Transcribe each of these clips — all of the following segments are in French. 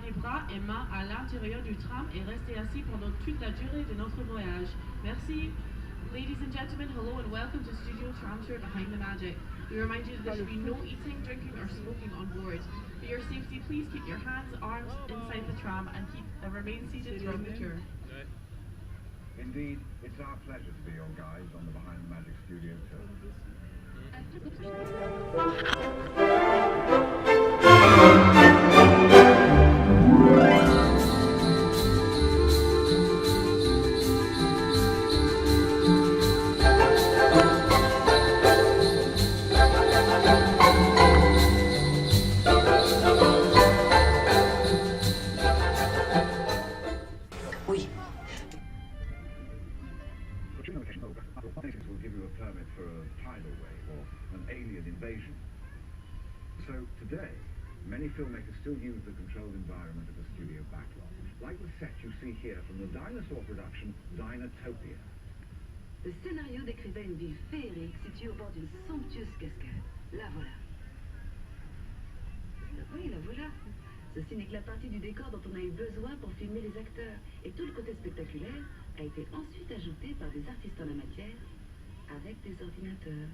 Gardez bras et mains à l'intérieur du tram et restez assis pendant toute la durée de notre voyage. Merci. Ladies and gentlemen, hello and welcome to Studio Tram Tour Behind the Magic. We remind you that there should be no eating, drinking or smoking on board. For your safety, please keep your hands, arms inside the tram and remain seated throughout the tour. Indeed, it's our pleasure to be your guides on the Behind the Magic Studio Tour. Will give you a permit for a tidal wave or an alien invasion. So today, many filmmakers still use the controlled environment of the studio backlot, like the set you see here from the dinosaur production Dinotopia. Le scénario décrivait une ville féerique située au bord d'une somptueuse cascade. La voilà. Oui, la voilà. Ceci n'est que la partie du décor dont on a eu besoin pour filmer les acteurs. Et tout le côté spectaculaire a été ensuite ajouté par des artistes en la matière avec des ordinateurs.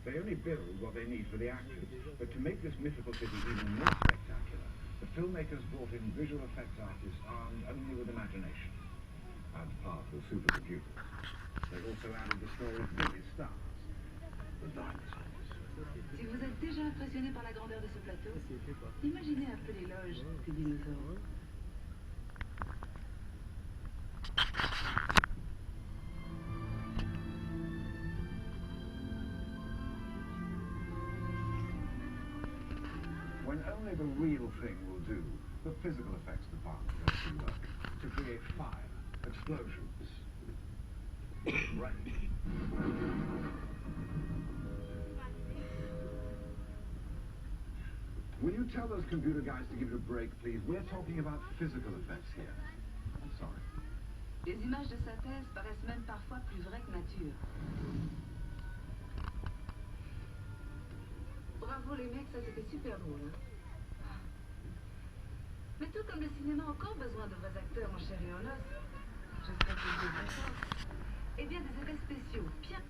They only build what they need for the actors, but to make this mythical city even more spectacular, the filmmakers brought in visual effects artists armed only with imagination and powerful supercomputers. They also added the story's biggest stars, the dinosaurs. Si vous êtes déjà impressionné par la grandeur de ce plateau, imaginez un peu l'éloge des dinosaures. When only the real thing will do, the physical effects department goes to work to create fire, explosions, rain. Will you tell those computer guys to give it a break, please? We're talking about physical effects here. I'm sorry. Les images de synthèse paraissent même parfois plus vraies que nature. Bravo les mecs, ça c'était super drôle. Hein? Mais tout comme le cinéma a encore besoin de vrais acteurs en chair et en os. J'espère que vous êtes d'accord. Eh bien, des effets spéciaux, bien.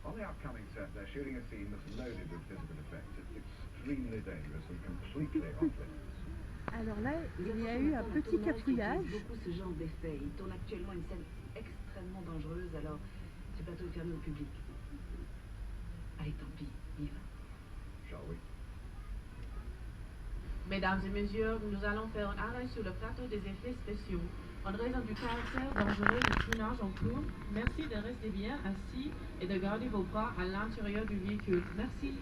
On the upcoming set, they're shooting a scene that's loaded with physical effects. It's extremely dangerous and completely off-limits. Alors là, il y a eu un petit cafouillage. Beaucoup ce genre d'effet. Il tourne actuellement une scène extrêmement dangereuse, alors ce plateau est fermé au public. Allez, tant pis, y va. Shall we? Mesdames et messieurs, nous allons faire un arrêt sur le plateau des effets spéciaux. En raison du caractère dangereux du tournage en cours, merci de rester bien assis et de garder vos bras à l'intérieur du véhicule. Merci.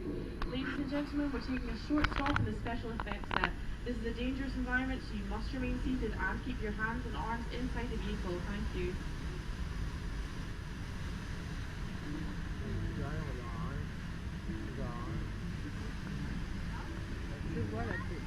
Ladies and gentlemen, we're taking a short stop in the special effects set. This is a dangerous environment, so you must remain seated and keep your hands and arms inside the vehicle. Thank you. Je vois la tête.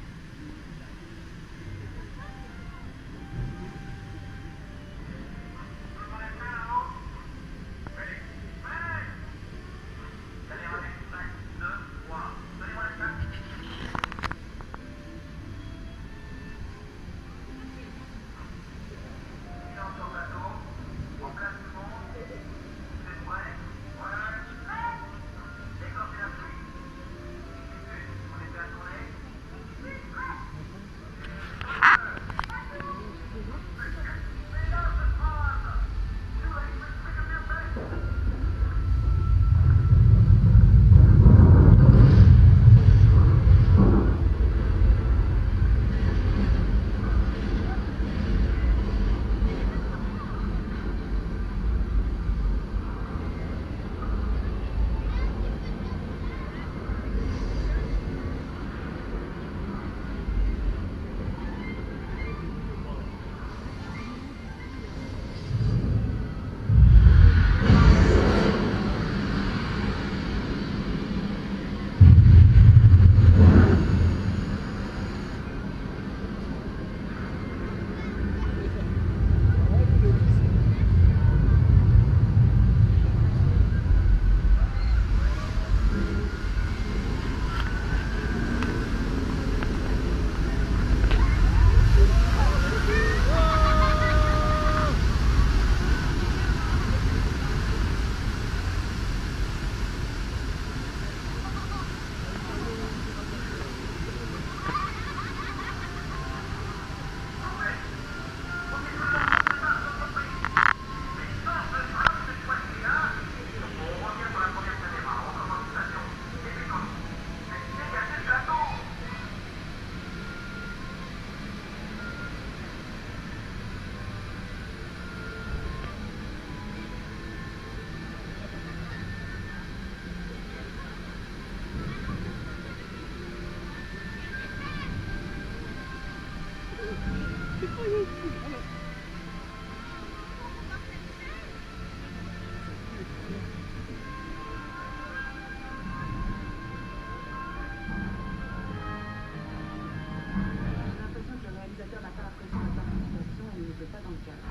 l'impression que le réalisateur n'a pas apprécié ma participation et ne veut pas dans le cadre.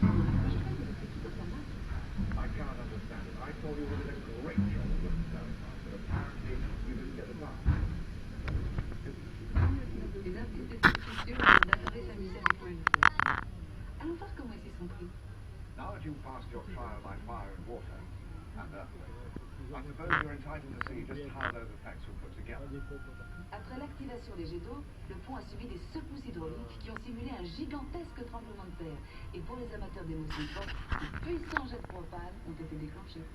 Je crois que c'est tout à mal. I can't understand it. I thought you did a great job of looking so far, but apparently you didn't get the part. Les artistes de fiction ont d'adoré s'amuser avec moi une fois. Allons voir comment ils s'y sont pris. Now that you've passed your trial by fire and water, and earthquake, I suppose you're entitled to see just how those effects were put together. Après l'activation des jets d'eau, le pont a subi des secousses hydrauliques qui ont simulé un gigantesque tremblement de terre. Et pour les amateurs d'émotions fortes, de puissants jets de propane ont été déclenchés.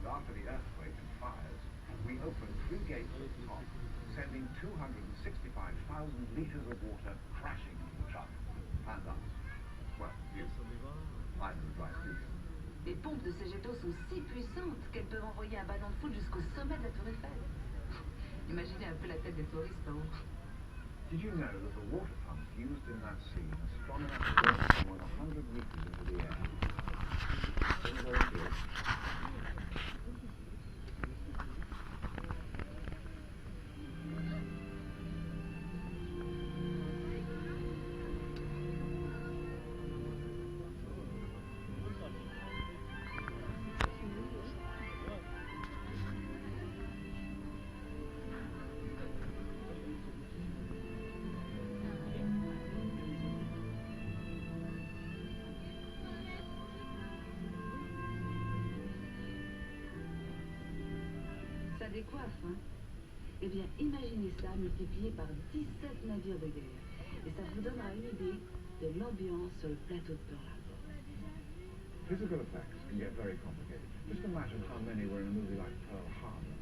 After the earthquake and fires, we opened 3 gates at the top, sending 265,000 litres of water crashing into the truck. And us. Well, you. I'm the dry speaker. Les pompes de ces jets d'eau sont si puissantes qu'elles peuvent envoyer un ballon de foot jusqu'au sommet de la tour Eiffel. Imaginez un peu la tête des touristes en haut. Did you know that the water pumps used in that scene are strong enough to launch someone 100 meters into the air? Very, very good. Ça décoiffe, hein? Eh bien, imaginez ça multiplié par 17 navires de guerre. Et ça vous donnera une idée de l'ambiance sur le plateau de Pearl Harbor. Physical effects can get very complicated. Just imagine how many were in a movie like Pearl Harbor.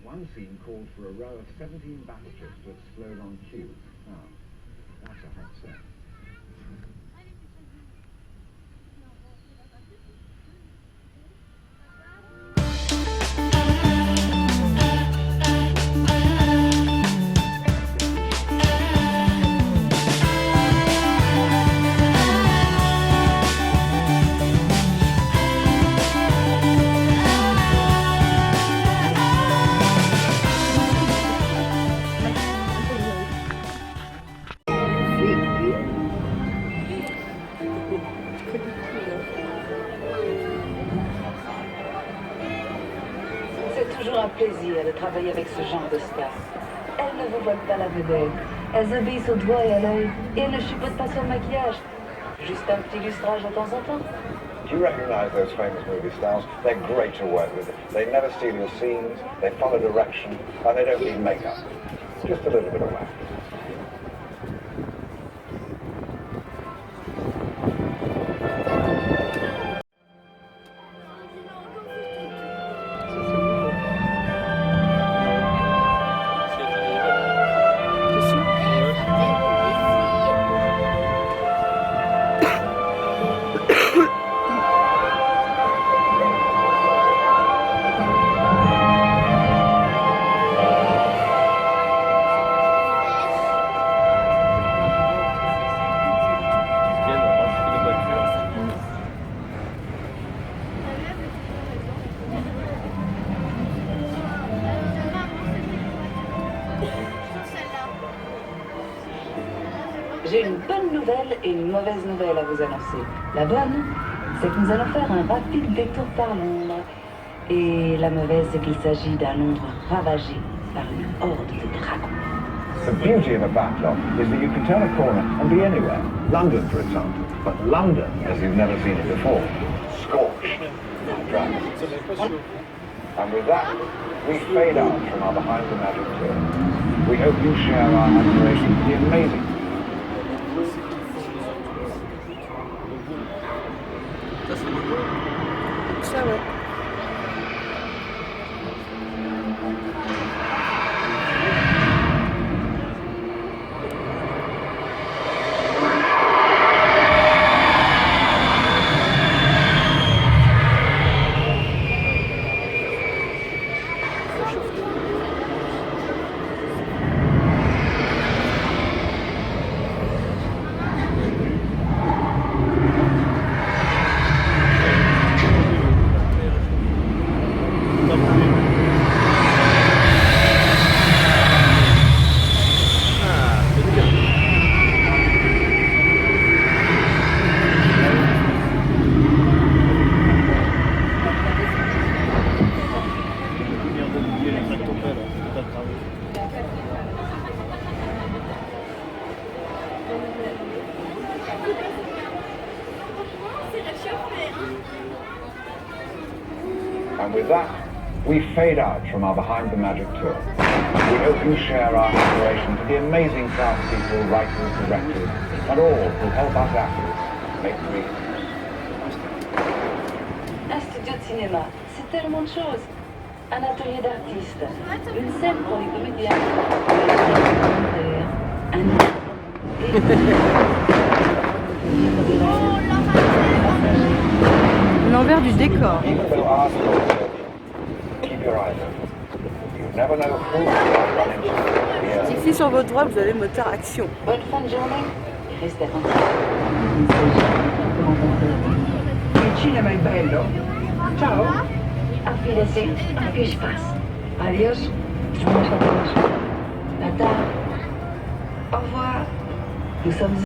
One scene called for a row of 17 battleships to explode on cue. Now, that's a hot set. C'est toujours un plaisir de travailler avec ce genre de stars. Elles ne vous voient pas la vedette. Elles obéissent au doigt et à l'œil. Et elles ne chipotent pas sur le maquillage. Juste un petit lustrage de temps en temps. Do you recognize those famous movie stars? They're great to work with. They never steal your scenes, they follow direction, and they don't need makeup. Just a little bit of wax. J'ai une bonne nouvelle et une mauvaise nouvelle à vous annoncer. La bonne, c'est que nous allons faire un rapide détour par Londres. Et la mauvaise, c'est qu'il s'agit d'un Londres ravagé par une horde de dragons. The beauty of a backlot is that you can turn a corner and be anywhere. London, for example. But London, as you've never seen it before, scorched by dragons. And with that, we fade out from our Behind the Magic tour. We hope you share our admiration for the amazing. Ça, ouais. And with that, we fade out from our Behind the Magic tour. We open share our admiration to the amazing craftspeople, writers, directors, and all who help us actors make dreams. Un studio de cinéma, c'est tellement de choses. Un atelier d'artistes, une scène pour les comédiens, L'envers du décor. Even though our story keep your eyes open. You never know who you might run into here. Ici sur votre droite, vous avez le moteur action. Bonne fin de journée et restez attentifs. Il cinema è bello. Ciao. Auf Wiedersehen, viel Spaß. Adios. Tata. Au revoir. Nous sommes